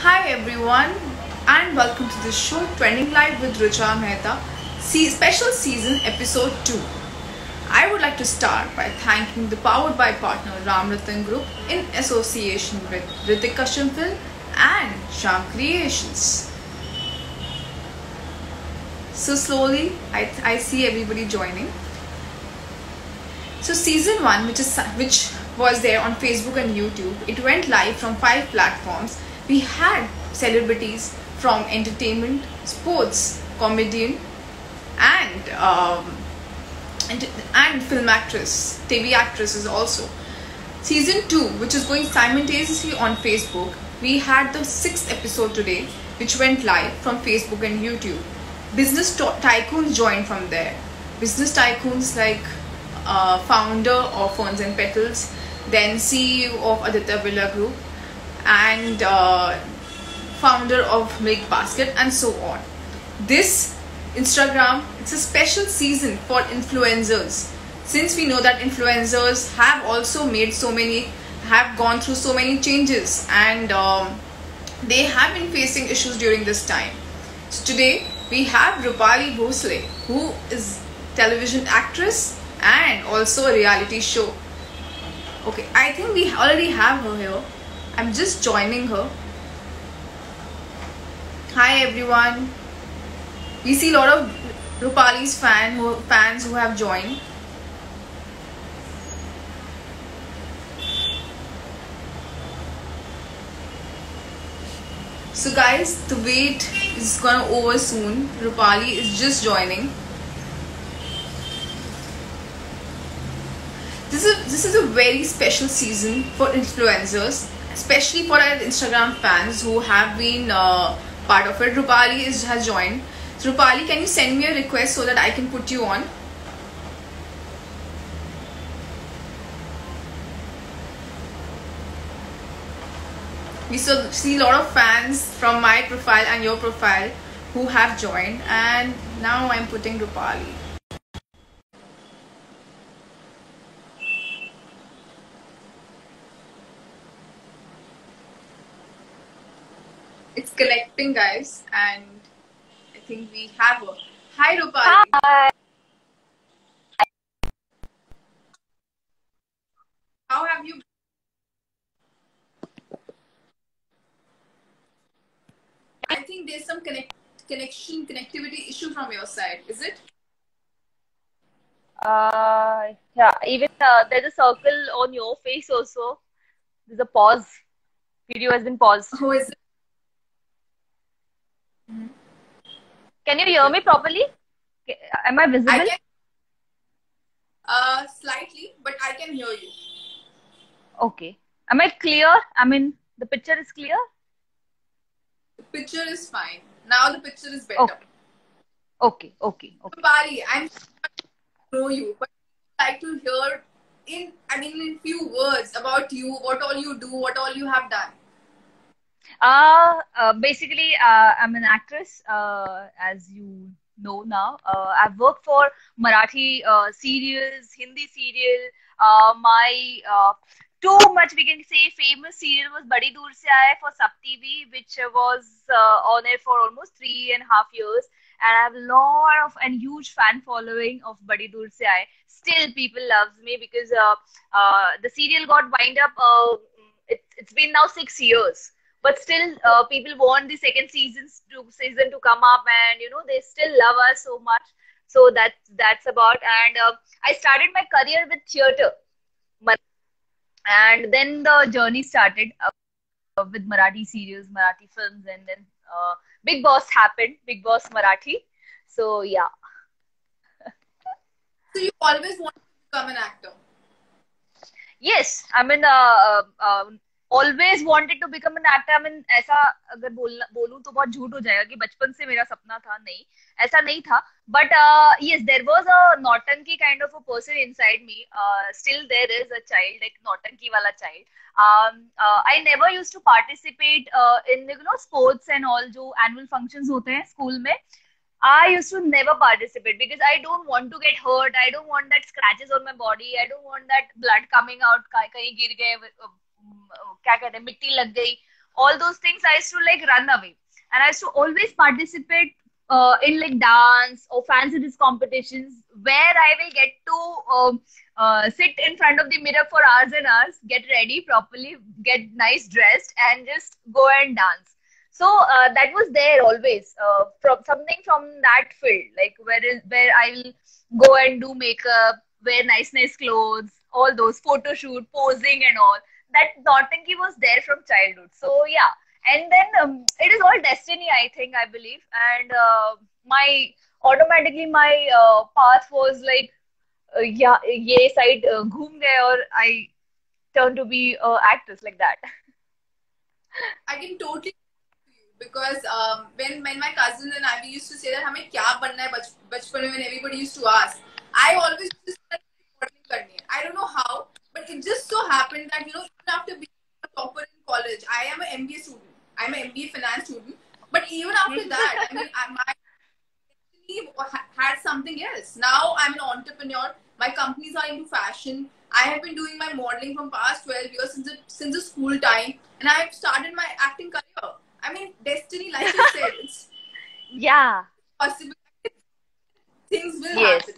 Hi everyone and welcome to the show Trending Live with Richa Mehta, special season episode 2. I would like to start by thanking the powered by partner Ram Ratan Group in association with Ritik Kashamfil and Sham Creations. So slowly I see everybody joining. So season 1 which was there on Facebook and YouTube, it went live from 5 platforms. We had celebrities from entertainment, sports, comedian, and film actress, TV actresses also. Season 2, which is going simultaneously on Facebook, we had the 6th episode today, which went live from Facebook and YouTube. Business tycoons joined from there. Business tycoons like founder of Ferns and Petals, then CEO of Aditya Birla Group, and founder of Milk Basket, and so on. This Instagram, it's a special season for influencers, since we know that influencers have also have gone through so many changes, and they have been facing issues during this time. So today we have Rupali Bhosle, who is television actress and also a reality show. Okay, I think we already have her here. I'm just joining her. Hi everyone. We see a lot of Rupali's fans who have joined. So guys, the wait is gonna over soon. Rupali is just joining. This is a very special season for influencers, especially for our Instagram fans who have been part of it. Rupali has joined. So Rupali, can you send me a request so that I can put you on? We see a lot of fans from my profile and your profile who have joined, and now I'm putting Rupali. It's connecting, guys, and I think we have her. Hi Rupali. Hi. How have you? I think there's some connectivity issue from your side. Is it? Yeah, even there's a circle on your face also. There's a pause. Video has been paused. Who is it? Can you hear me properly? Am I visible? I can, slightly, but I can hear you. Okay. Am I clear? I mean, the picture is clear? The picture is fine. Now the picture is better. Okay. Rupali, I'm know you, but I'd like to hear in few words about you, what all you do, what all you have done. Basically, I'm an actress, as you know now. I've worked for Marathi serials, Hindi serial. My too much we can say famous serial was Badi Dur Se Aaye for Sab TV, which was on air for almost 3.5 years. And I have a lot of and huge fan following of Badi Dur Se Aaye. Still, people loves me because the serial got wind up. It's been now 6 years. But still, people want the second season to come up, and they still love us so much. So that's about. And I started my career with theatre, and then the journey started with Marathi serials, Marathi films, and then Bigg Boss happened. Bigg Boss Marathi. So yeah. So you always wanted to become an actor? Yes, I mean, always wanted to become an actor. I mean, ऐसा अगर बोलूं तो बहुत झूठ हो जाएगा कि बचपन से मेरा सपना था, नहीं ऐसा नहीं था. But yes, there was a Nautanki kind of a person inside me. Still there is a child, like Nautanki wala child. I never used to participate in sports and all जो annual functions होते हैं school में. I used to never participate because I don't want to get hurt. I don't want that scratches on my body. I don't want that blood coming out. कहीं गिर गए, क्या कहते हैं, मिट्टी लग गई, all those things, I used to like run away. And I used to always participate in like dance or fancy dress competitions where I will get to sit in front of the mirror for hours and hours, get ready properly, get nice dressed, and just go and dance. So that was there always, from something from that field, like where I'll go and do makeup, wear nice clothes, all those photo shoot, posing and all. That Nautanki was there from childhood. So yeah, and then it is all destiny, I think, I believe. And my automatically my path was like yeah, ये side घूम गए और I turned to be actress like that. I can totally because when my cousins and I we used to say that हमें क्या बनना है बचपन में when everybody used to ask, I always used to say that modeling करनी है. I don't know how, but it just so happened that even after being a topper in college, I am an MBA student. I'm an MBA finance student, but even after that, I mean, my had something else. Now I'm an entrepreneur. My companies are into fashion. I have been doing my modeling from past 12 years since the school time, and I have started my acting career. I mean, destiny, like you said, it's Yeah. possible. Things will Yes. happen.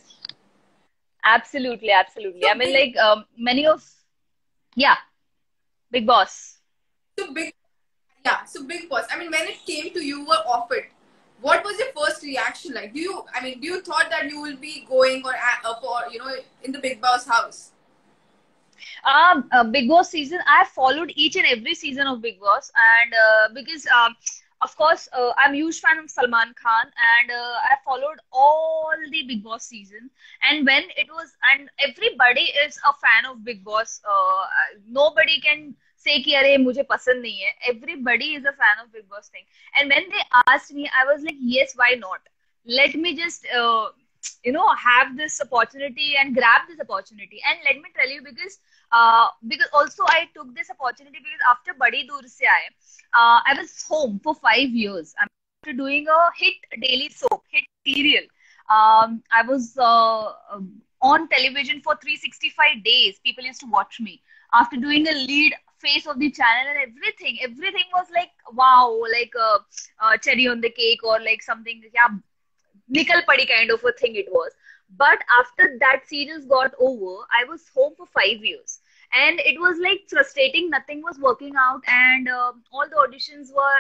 Absolutely. So I mean, like many of yeah, Big Boss. So Big Boss. I mean, when it came to you were offered, what was your first reaction like? Do you thought that you will be going for in the Big Boss house? Big Boss season, I followed each and every season of Big Boss, and because of course I'm a huge fan of Salman Khan, and I followed all the Big Boss season. And when it was, and everybody is a fan of Big Boss. Nobody can say कि अरे मुझे पसंद नहीं है. Everybody is a fan of Big Boss thing. And when they asked me, I was like, yes, why not? Let me just have this opportunity and grab this opportunity. And let me tell you, because also I took this opportunity because after Badi Dur Se Aaye, I was home for 5 years. After doing a hit daily soap, hit serial, I was on television for 365 days. People used to watch me. After doing a lead face of the channel and everything was like wow, like a cherry on the cake or like something. Yeah, nikal padi kind of a thing it was. But after that series got over, I was home for 5 years. And it was like frustrating. Nothing was working out, and all the auditions were,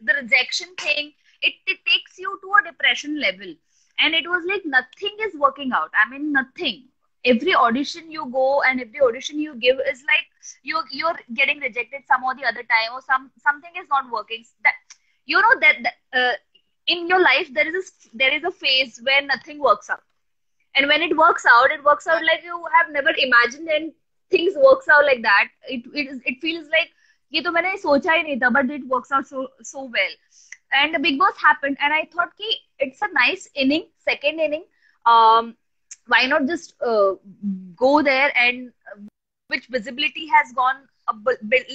the rejection thing. It takes you to a depression level, and it was like nothing is working out. I mean, nothing. Every audition you go and every audition you give is like you're getting rejected some or the other time, or something is not working. That in your life there is a phase where nothing works out, and when it works out like you have never imagined, and things works out like that. It feels like ये तो मैंने सोचा ही नहीं था, but it works out so well. And the Big Boss happened, and I thought कि it's a nice inning, second inning. Why not just go there, and which visibility has gone a bit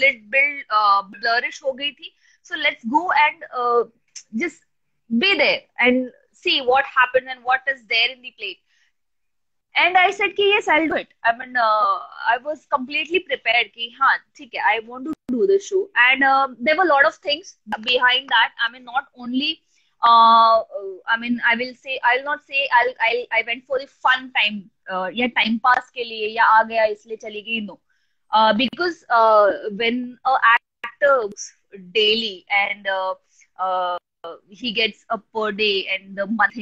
blurrish हो गई थी. So let's go and just be there and see what happens and what is there in the plate. And I said कि yes, I'll do it. I mean, I was completely prepared कि हाँ ठीक है, I want to do this show. And there were a lot of things behind that. I mean, not only I mean, I'll not say I went for the fun time या time pass के लिए या आ गया इसलिए चली गई. No, because when an actor works daily and he gets a per day, and the month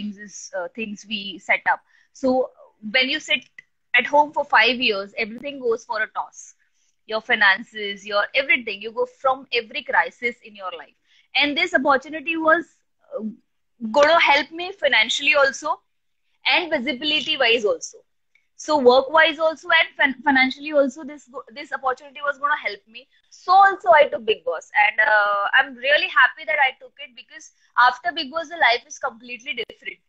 things we set up. So when you sit at home for 5 years, everything goes for a toss. Your finances, your everything, you go from every crisis in your life. And this opportunity was going to help me financially also, and visibility wise also. So work wise also, and financially also, this opportunity was going to help me. So also I took Big Boss, and I'm really happy that I took it, because after Big Boss the life is completely different.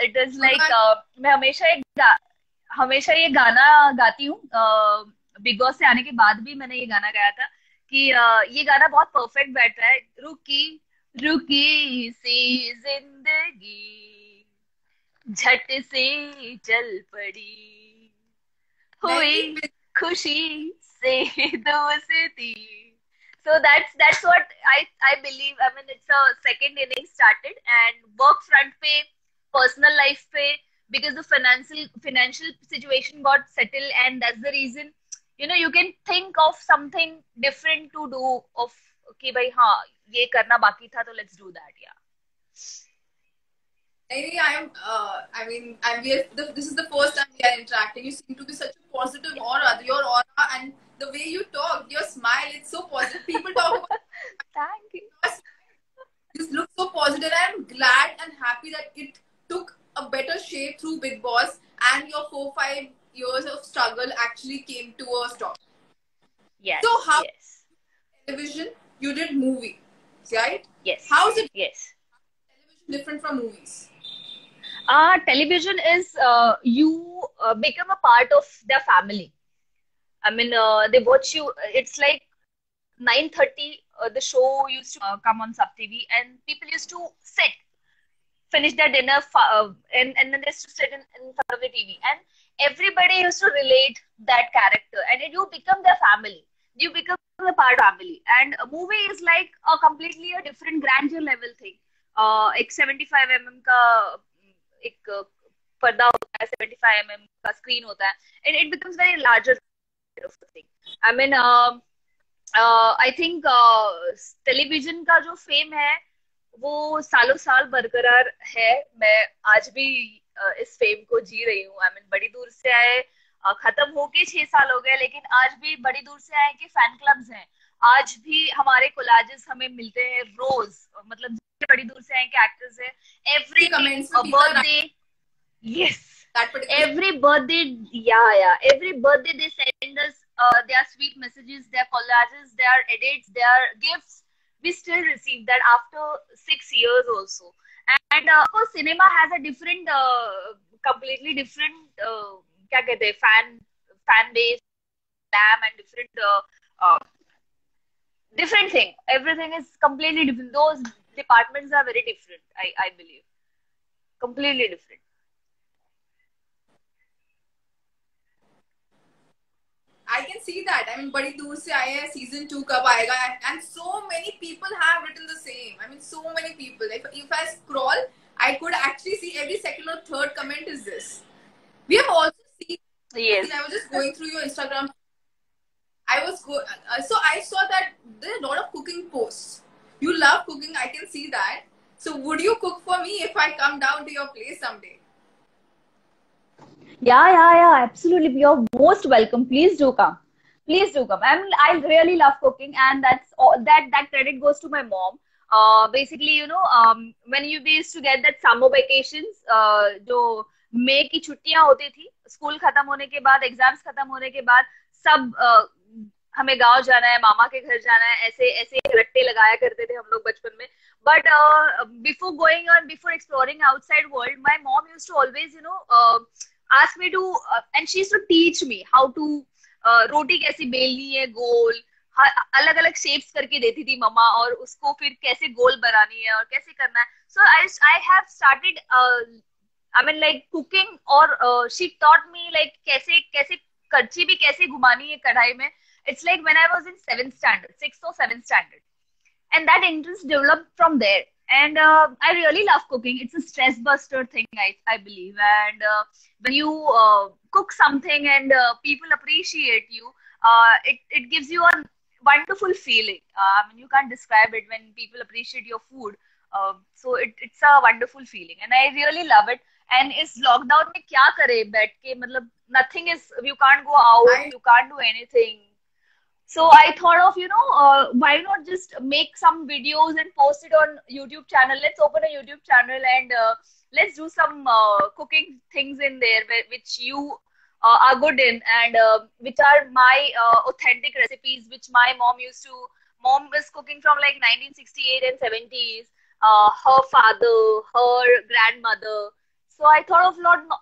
It is like मैं हमेशा ये गाना गाती हूँ. Big boss से आने के बाद भी मैंने ये गाना गाया था कि ये गाना बहुत परफेक्ट बैठ रहा है. रुकी रुकी सी जिंदगी झट से चल पड़ी, हुई खुशी से दोस्ती So that's what I believe. I mean, it's a second inning started, and work front पे, personal life पे, because the financial situation got settled, and that's the reason, you know, you can think of something different to do, of कि भाई हाँ ये करना बाकी था, तो let's do that. Yeah. I mean, this is the first time we are interacting. You seem to be such a positive aura. Your aura and the way you talk, your smile, it's so positive. People talk about Thank you. you look so positive. I'm glad and happy that it took a better shape through Big Boss and your 4-5 years of struggle actually came to a stop. Yes. So how Yes. television? You did movie, right? Yes. How is it Yes. television different from movies? Television is you become a part of their family. I mean, they watch you. It's like 9:30. The show used to come on Sub TV, and people used to sit, finish their dinner, and then they used to sit in front of the TV, and everybody used to relate that character, and you become their family. You become a part of family. And a movie is like a completely a different grandeur level thing. एक 75 mm का एक पर्दा होता है, 75 mm का screen होता है, and it becomes very larger of a thing. I mean, I think television का जो फेम है वो सालों साल बरकरार है. मैं आज भी इस फेम को जी रही हूँ. आई मीन, बड़ी दूर से आए, खत्म होके 6 साल हो गए, लेकिन आज भी बड़ी दूर से आए कि फैन क्लब्स हैं. आज भी हमारे कोलाजेस हमें मिलते हैं रोज. मतलब बड़ी दूर से आए कि एक्टर्स है, every birthday, yes, every birthday, every birthday they send us their sweet messages, their collages, their edits, their gifts. We still receive that after 6 years also. And of course cinema has a different completely different क्या कहते हैं, fan base, and different thing. Everything is completely different. Those departments are very different. I believe completely different. I can see that. I mean, बड़ी दूर से आए हैं, season 2 कब आएगा? And so many people have written the same. I mean, so many people. If I scroll, I could actually see every second or third comment is this. We have also seen. Yes. I was just going through your Instagram. So I saw that there are a lot of cooking posts. You love cooking. I can see that. So would you cook for me if I come down to your place someday? Yeah, absolutely. You're most welcome. Please do come. Please do come. I mean, I really love cooking, and that's all, that credit goes to my mom. Basically, you know, when we used to get that summer vacations, जो मई की छुट्टियां होती थी, school खत्म होने के बाद, exams खत्म होने के बाद, सब हमें गांव जाना है, मामा के घर जाना है, ऐसे ऐसे रट्टे लगाया करते थे हम लोग बचपन में. But before going on, before exploring outside world, my mom used to always, you know, ask me to and she used to teach me how to रोटी कैसे बेलनी है गोल, अलग अलग शेप्स करके देती थी मम्मा, और उसको फिर कैसे गोल बनानी है और कैसे करना है. So I have started I mean like cooking, और शी टॉट मी लाइक कैसे कैसे करछी भी कैसे घुमानी है कढ़ाई में. It's like when I was in 7th standard, 6th or 7th standard, and that interest developed from there. And I really love cooking. It's a stress buster thing, I believe. And when you cook something and people appreciate you, it gives you a wonderful feeling. I mean, you can't describe it when people appreciate your food. So it's a wonderful feeling, and I really love it. And इस lockdown में क्या करे बैठ के, मतलब nothing is, you can't go out, you can't do anything. So I thought of, you know, why not just make some videos and post it on YouTube channel. Let's open a YouTube channel and let's do some cooking things in there which you are good in, and which are my authentic recipes, which my mom used to. Mom was cooking from like 1968 and 70s. Her father, her grandmother. So I thought of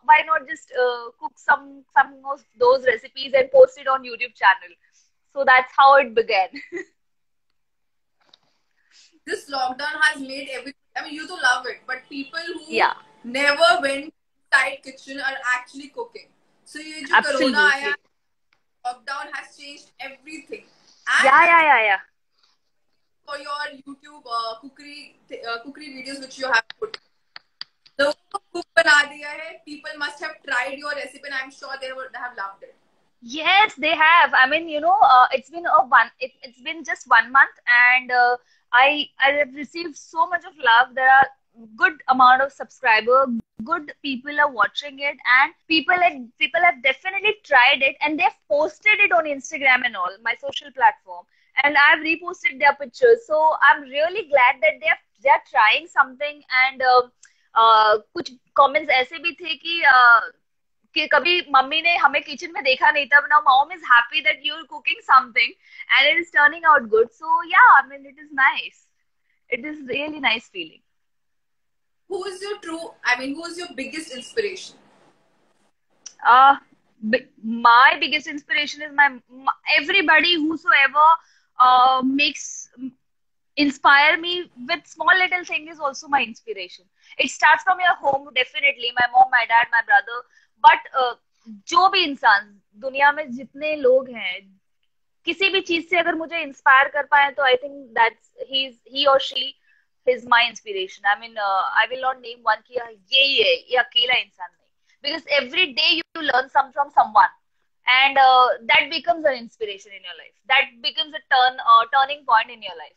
why not just cook some of those recipes and post it on YouTube channel. So that's how it began. This lockdown has made everything. I mean, you do love it, but people who never went inside kitchen are actually cooking. So ये जो corona आया, lockdown has changed everything. And yeah. for your YouTube cookery videos which you have put. लोगों को cook बना दिया है. People must have tried your recipe and I'm sure they have loved it. Yes, they have. I mean, it's been it's been just 1 month, and I have received so much of love. There are good amount of subscribers, good people are watching it, and people have definitely tried it, and they've posted it on Instagram and all my social platform, and I've reposted their pictures. So I'm really glad that they are trying something, and कुछ comments ऐसे भी थे कि कभी mummy ने हमें kitchen में देखा नहीं था. Now mom is happy that you're cooking something and it is turning out good. So yeah, I mean, it is nice. It is really nice feeling. Who's your biggest inspiration? My biggest inspiration is everybody whosoever makes inspire me with small little thing is also my inspiration. It starts from your home, definitely. My mom, my dad, my brother. But जो भी इंसान दुनिया में जितने लोग हैं, किसी भी चीज से अगर मुझे इंस्पायर कर पाए तो I think that's he or she is my inspiration. I mean, I will not name one कि ये ही है, ये अकेला इंसान नहीं. Because every day you learn from someone, and that becomes an inspiration in your life. That becomes a turning point in your life.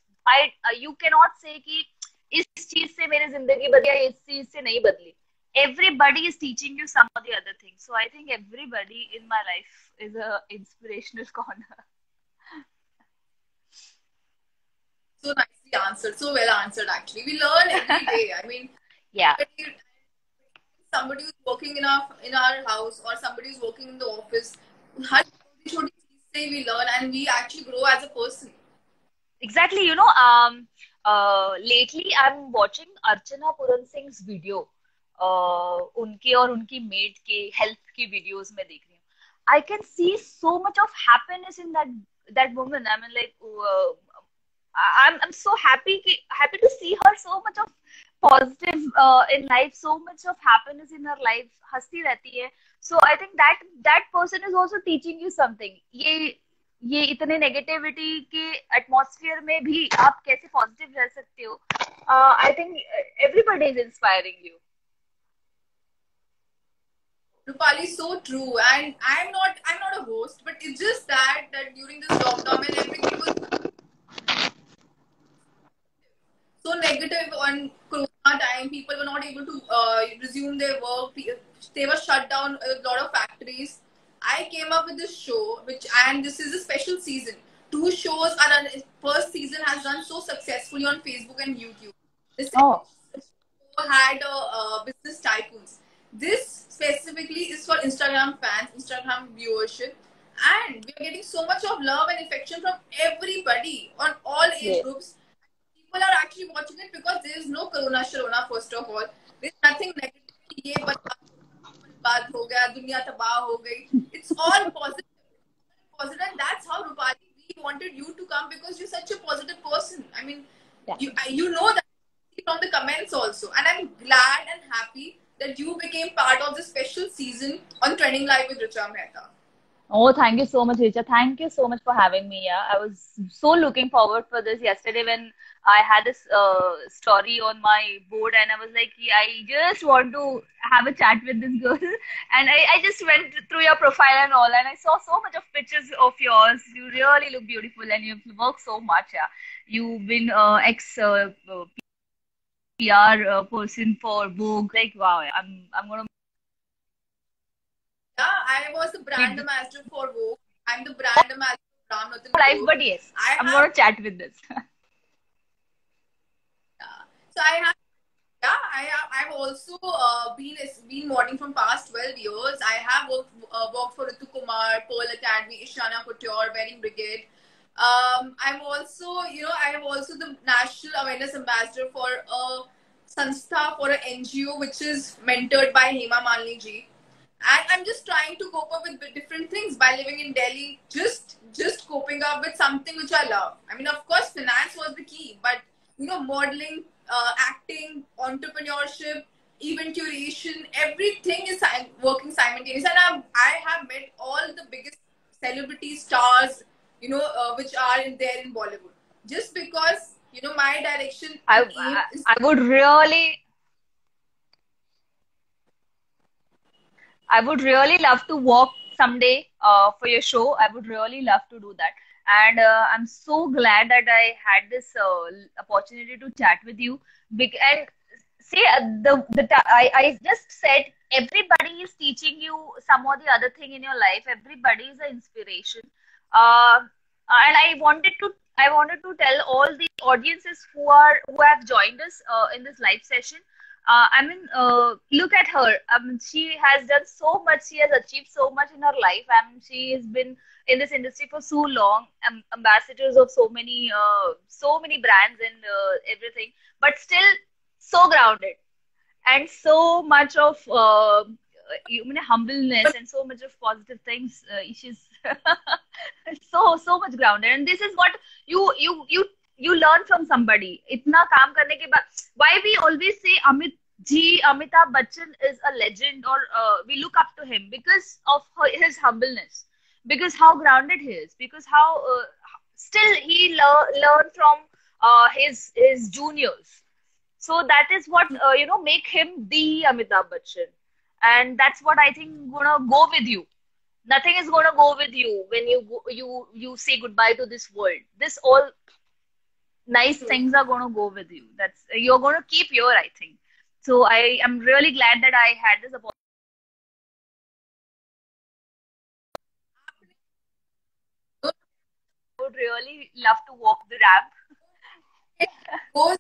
You cannot say कि इस चीज से मेरी जिंदगी बदली या इस चीज से नहीं बदली. Everybody is teaching you some of the other things. So I think everybody in my life is a inspirational corner. So nicely answered. So well answered, actually. We learn every day. I mean, yeah. Somebody who's working in our house or somebody who's working in the office, हर छोटी चीज से we learn and we actually grow as a person. Exactly. Lately I'm watching Archana Puran Singh's video. उनके और उनकी made के health की videos में देख रही हूँ. I can see so much of happiness in that woman. I mean, like, I'm so happy to see her, so much of positive in life, so much of happiness in her life. हंसती रहती है. So I think that person is also teaching you something. ये इतने negativity के atmosphere में भी आप कैसे पॉजिटिव रह सकते हो. I think everybody is inspiring you. Rupali, so true. And I'm not a host, but it's just that during this lockdown when everything was so negative on Corona time, people were not able to resume their work. They were shut down, a lot of factories. I came up with this show, and this is a special season. 2 shows are done. First season has done so successfully on Facebook and YouTube. This show had business tycoons. This specifically is for Instagram fans, Instagram viewership, and we are getting so much of love and affection from everybody on all age groups. People are actually watching it because there is no Corona Sharona, first of all. There's nothing negative. ये बात हो गया, दुनिया तबाह हो गई. It's all positive, and that's how Rupali, we wanted you to come because you're such a positive person. I mean, you know that from the comments also, and I'm glad and happy that you became part of the special season on Trending Live with Richa Mehta. Oh, thank you so much, Richa. Thank you so much for having me. Yeah, I was so looking forward for this yesterday when I had this story on my board, and I was like, I just want to have a chat with this girl. And I just went through your profile and all, and I saw so much of pictures of yours. You really look beautiful, and you've worked so much. Yeah, you've been ex PR person for Vogue. Like, wow, I'm gonna. Yeah, I was the brand ambassador for Vogue. I'm the brand ambassador for Ram Ratan Life, but yes, I'm gonna chat with this. So I've also been modeling from past 12 years. I have worked for Ritu Kumar, Pearl Academy, Ishana Couture, Wedding Brigade. I'm also, I am also the National Awareness Ambassador for a Sanstha, for an NGO which is mentored by Hema Malini ji. And I'm just trying to cope up with different things by living in Delhi. Just coping up with something which I love. I mean, of course, finance was the key, but modeling, acting, entrepreneurship, event curation, everything is working simultaneously. And I have met all the biggest celebrity stars, which are there in Bollywood. Just because, my direction I, and aim I is I would really I would really love to walk someday for your show. I would really love to do that. And I'm so glad that I had this opportunity to chat with you. And see, I just said everybody is teaching you some or the other thing in your life. Everybody is an inspiration. Uh, and I wanted to tell all the audiences who have joined us in this live session. Look at her. She has done so much. She has achieved so much in her life. She has been in this industry for so long. Ambassadors of so many brands and everything. But still, so grounded and so much of humbleness and so much of positive things. She's so much grounded, and this is what you learn from somebody. इतना काम करने के बाद, why we always say Amitabh Bachchan is a legend, or we look up to him because of his humbleness, because how grounded he is, because how still he learned from his juniors. So that is what make him the Amitabh Bachchan, and that's what I think gonna go with you. Nothing is gonna go with you when you say goodbye to this world. This all nice true. things are gonna go with you. That's you're gonna keep your, I think. So I am really glad that I had this opportunity. I would really love to walk the ramp. It goes,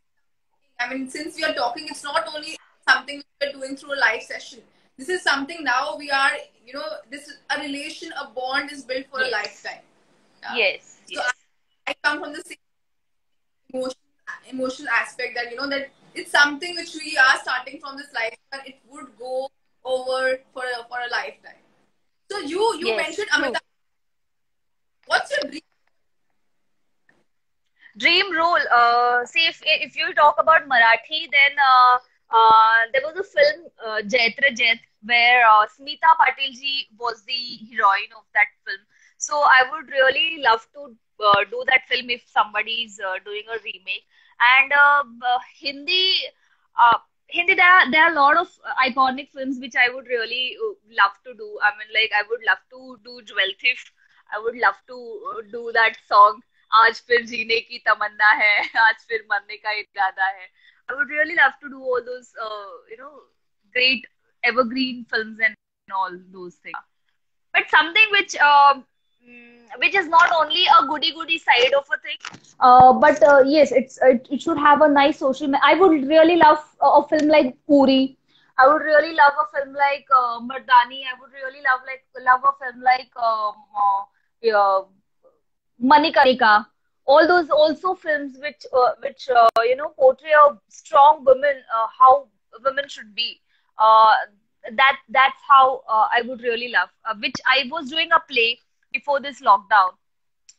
I mean, since we are talking, it's not only something we're doing through a live session. This is something now we are, this is a relation, a bond is built for a Yes, lifetime. Yeah. yes, So yes, I come from the same emotion, emotional aspect that that it's something which we are starting from this lifetime. It would go over for a lifetime. So you yes. mentioned True. Amitabh. What's your dream? Dream role. See, if you talk about Marathi, then there was a film Jaitre Jet where Smita Patil ji was the heroine of that film. So I would really love to do that film if somebody is doing a remake. And uh, Hindi, there are a lot of iconic films which I would really love to do. I mean, like I would love to do Jewel Thief. I would love to do that song. आज फिर जीने की तमन्ना है आज फिर मरने का इरादा है. I would really love to do all those great evergreen films and all those things, but something which is not only a goody side of a thing, but yes, it should have a nice I would really love a film like Puri. I would really love a film like Mardani. I would really love a film like uh, Manikarnika. All those also films which portray a strong woman, how women should be. Uh, that's how I would really love. Which I was doing a play before this lockdown,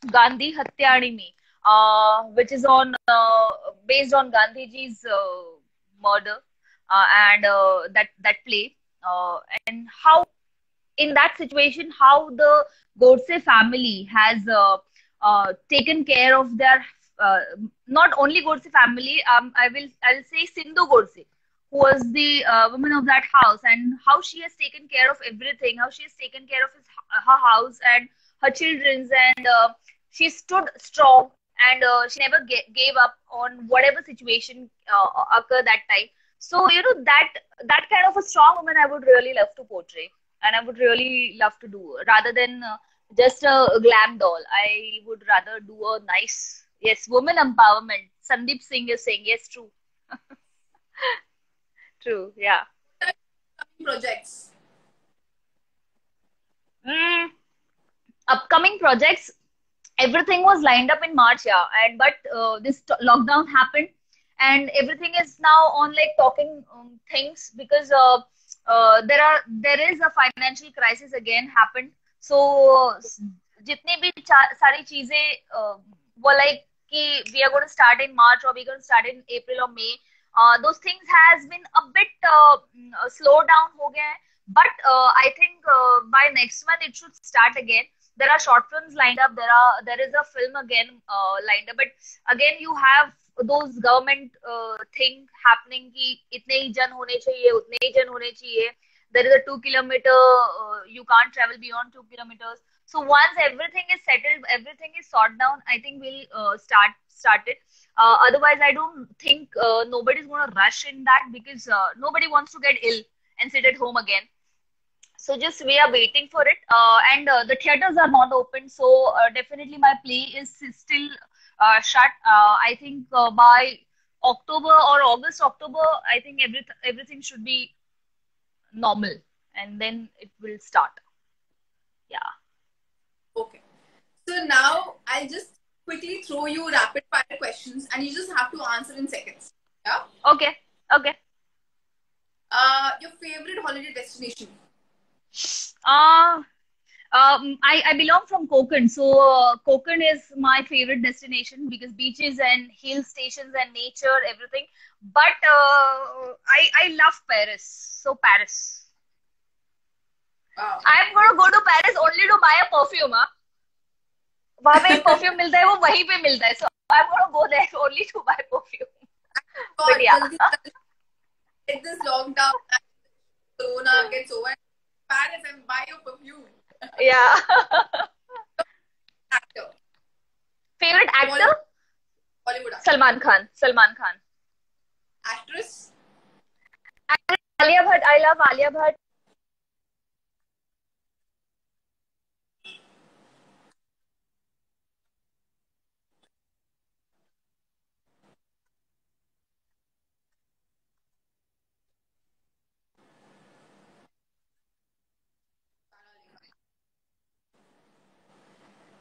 Gandhi Hatyani Me, which is on based on Gandhiji's murder, and that play, and how in that situation how the Godse family has taken care of their not only Godse family. I'll say Sindhu Godse, who was the woman of that house, and how she has taken care of everything, how she has taken care of her house and her children's, and she stood strong, and she never gave up on whatever situation occurred that time. So that kind of a strong woman I would really love to portray, and I would really love to do rather than just a glam doll. I would rather do a nice, yes, woman empowerment. Sandeep Singh is saying yes, true, true, yeah. Projects. Mm, upcoming projects, everything was lined up in March, yeah, and but this lockdown happened, and everything is now on like talking things, because there is a financial crisis again happened. So जितने भी सारी चीजें वो like कि we are going to start in March, or we are going to start in April or May. Those things has been a bit slow down हो गया है, but I think by next month it should start again. There are short films lined up. There is a film again lined up, but again you have those government thing happening कि इतने ही जन होने चाहिए, उतने ही जन होने चाहिए. There is a 2 kilometer, you can't travel beyond 2 kilometers. So once everything is settled, everything is sorted down, I think we'll start it. Otherwise, I don't think nobody's gonna rush in that, because nobody wants to get ill and sit at home again. So just we are waiting for it, and the theaters are not open, so definitely my play is still shut. I think by October or August, October, I think everything should be normal, and then it will start. Yeah. Okay. So now I'll just quickly throw you rapid fire questions and you just have to answer in seconds. Yeah? Okay. Okay. Your favorite holiday destination? I belong from Konkan, so Konkan is my favorite destination because beaches and hill stations and nature, everything. But I love Paris, so Paris. Wow. I'm gonna go to Paris only to buy a perfume. वहाँ पे perfume मिलता है, वो वहीं पे मिलता है, so I'm gonna go there only to buy perfume. But yeah. Get this lockdown, Corona gets over, Paris and buy your perfume. Yeah. Actor. Favorite actor? Bollywood actor. Salman Khan. Salman Khan. Actress? Alia Bhatt. I love Alia Bhatt.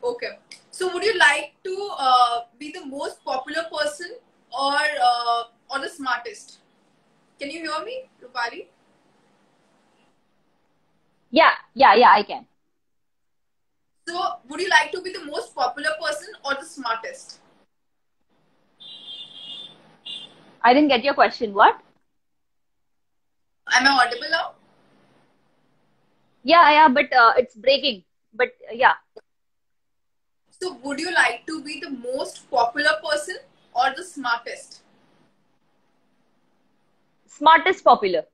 Okay. So would you like to be the most popular person or the smartest? Can you hear me, Rupali? Yeah, I can. So would you like to be the most popular person or the smartest? I didn't get your question. What? Am I audible now? Yeah, but it's breaking. But yeah. So would you like to be the most popular person or the smartest? Smartest popular.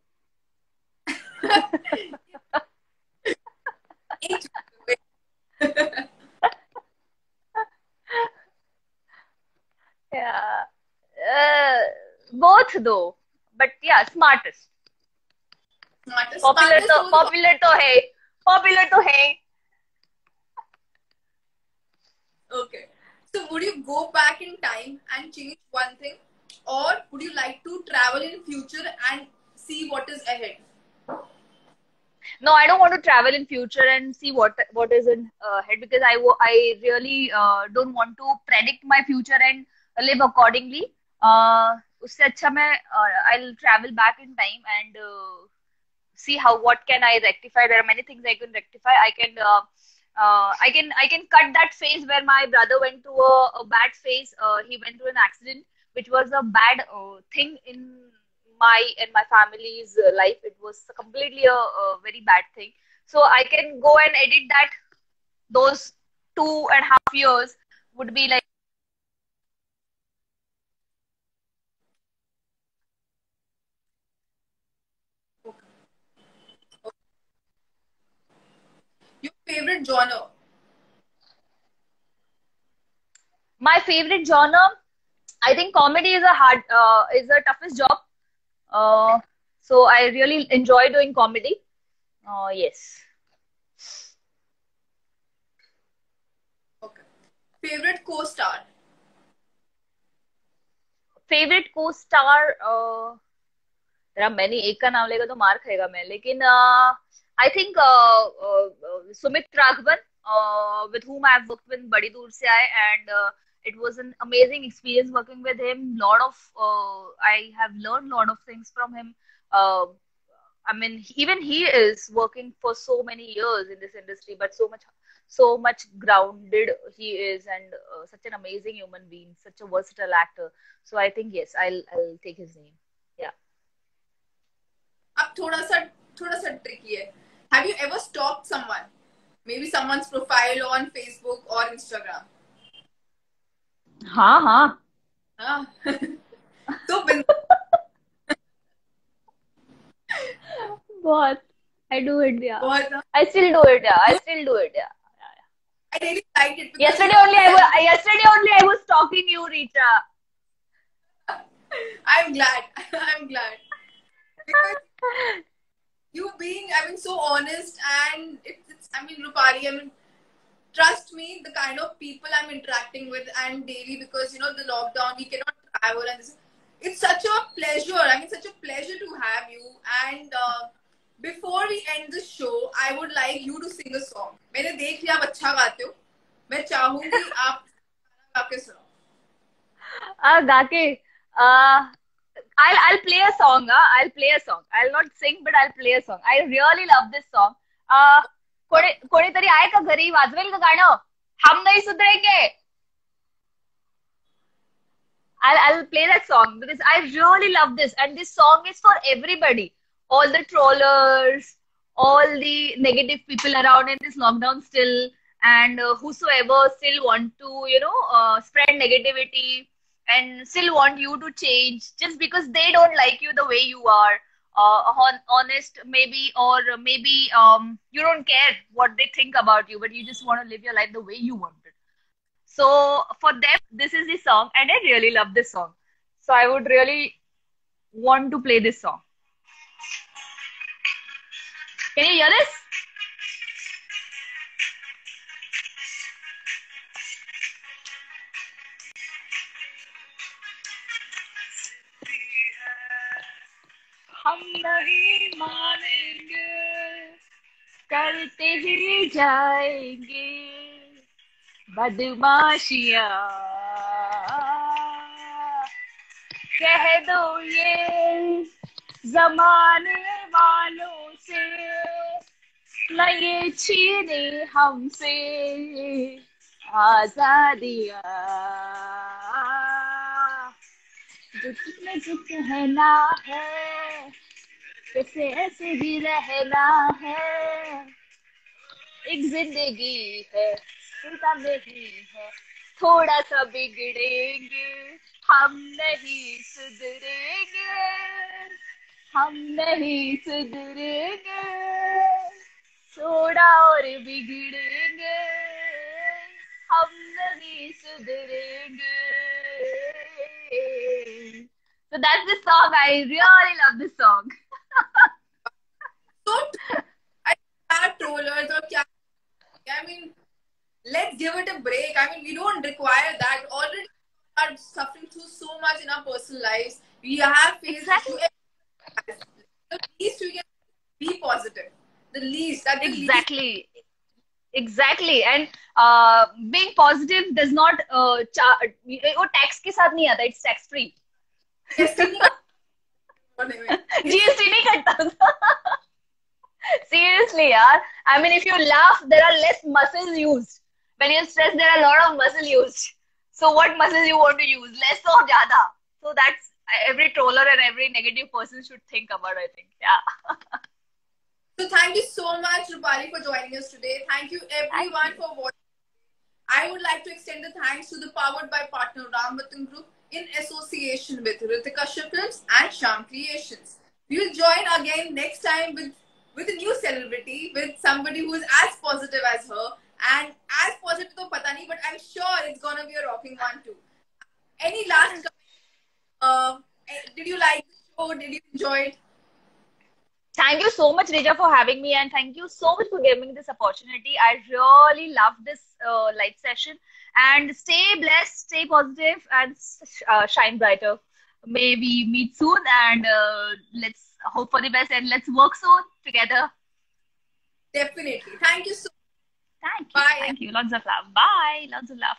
Yeah. Both though. But yeah, smartest. Smartest. Popular to hai. Popular to hai. Okay. So would you go back in time and change one thing, or would you like to travel in future and see what is ahead? No, I don't want to travel in future and see what is in ahead, because I really don't want to predict my future and live accordingly. उससे अच्छा मैं I'll travel back in time and see what can I rectify. There are many things I can rectify. I can cut that phase where my brother went through a bad phase. He went through an accident, which was a bad thing in my and my family's life. It was completely a very bad thing. So I can go and edit that. Those 2.5 years would be like. Your favorite genre? My favorite genre, I think comedy is is a toughest job. So I really enjoy doing comedy. Yes. Okay. Favorite co-star? Favorite co-star, जरा मैंने एक का नाम लेगा तो मार खाएगा मैं, लेकिन I think Sumit Raghavan, with whom I've worked with बड़ी दूर से आए, and it was an amazing experience working with him. I have learned a lot of things from him. I mean, even he is working for so many years in this industry, but so much grounded he is, and such an amazing human being, such a versatile actor. So I think yes, I'll take his name. Yeah. अब थोड़ा सा tricky है. Have you ever stalked someone? Maybe someone's profile on Facebook or Instagram? हाँ. हाँ. तो बिन- बहुत. I do it, yeah. बहुत. I still do it, yeah. I You, still do it, yeah. I really liked it because Yesterday you only I was celebrate. yesterday only I was talking you, Richa. I'm glad. I'm glad because you being, I mean, so honest, and it's I mean, Rupali, I mean, trust me, the kind of people I'm interacting with and daily, because the lockdown, we cannot travel, and it's such a pleasure. I mean, such a pleasure to have you. And before we end the show, I would like you to sing a song. मैंने देख लिया आप अच्छा गाते हो. मैं चाहूंगी आप गा के सुनाओ. Gake. I'll play a song. I'll play a song. I'll not sing, but I'll play a song. I really love this song. कोणीतरी आहे का घरी वाजवेल का गाणं? हम नहीं सुधरेंगे. I'll play that song because I really love this, and this song is for everybody, all the trollers, all the negative people around in this lockdown still, and whosoever still want to spread negativity and still want you to change just because they don't like you the way you are. Honest maybe, or maybe you don't care what they think about you, but you just want to live your life the way you want it. So for them, this is the song, and I really love this song. So I would really want to play this song. Can you hear this? हम नहीं मानेंगे, करते ही जाएंगे बदमाशियाँ. कह दो ये जमाने वालों से, न ये छीने हमसे आजादियाँ. जो कहना है कैसे ऐसे ही रहना है, एक जिंदगी है चिंता नहीं है, थोड़ा सा बिगड़ेंगे हम नहीं सुधरेंगे, हम नहीं सुधरेंगे, थोड़ा और बिगड़ेंगे हम नहीं सुधरेंगे. So that's the song. I really love this song. So I have trollers or kya. I mean, let's give it a break. I mean, we don't require that. Already we are suffering through so much in our personal lives. We have faced Exactly. issues. The least we can be positive. The least. That's the least. Exactly. Exactly. And being positive does not वो tax के साथ नहीं आता. It's tax free. GST नहीं कटता. Seriously, yaar. I mean, if you laugh, there are less muscles used. When you're stressed, there are a lot of muscle used. So what muscles you want to use? Less or ज़्यादा? So that's every troller and every negative person should think about, I think. Yeah. So thank you so much, Rupali, for joining us today. Thank you everyone for watching. I would like to extend the thanks to the Powered by Partner Ramvatan Group in association with Ritika Kashyap Films and Sham Creations. We will join again next time with a new celebrity, with somebody who is as positive as her, and as positive to pata nahi, but I'm sure it's gonna be a rocking one too. Any last did you like the show? Did you enjoy it? Thank you so much, Reja, for having me, and thank you so much for giving me this opportunity. I really love this live session. And stay blessed, stay positive, and shine brighter. May we meet soon, and let's hope for the best, and let's work soon together. Definitely. Thank you so much. Thank you. Bye. Thank you. Lots of love. Bye. Lots of love.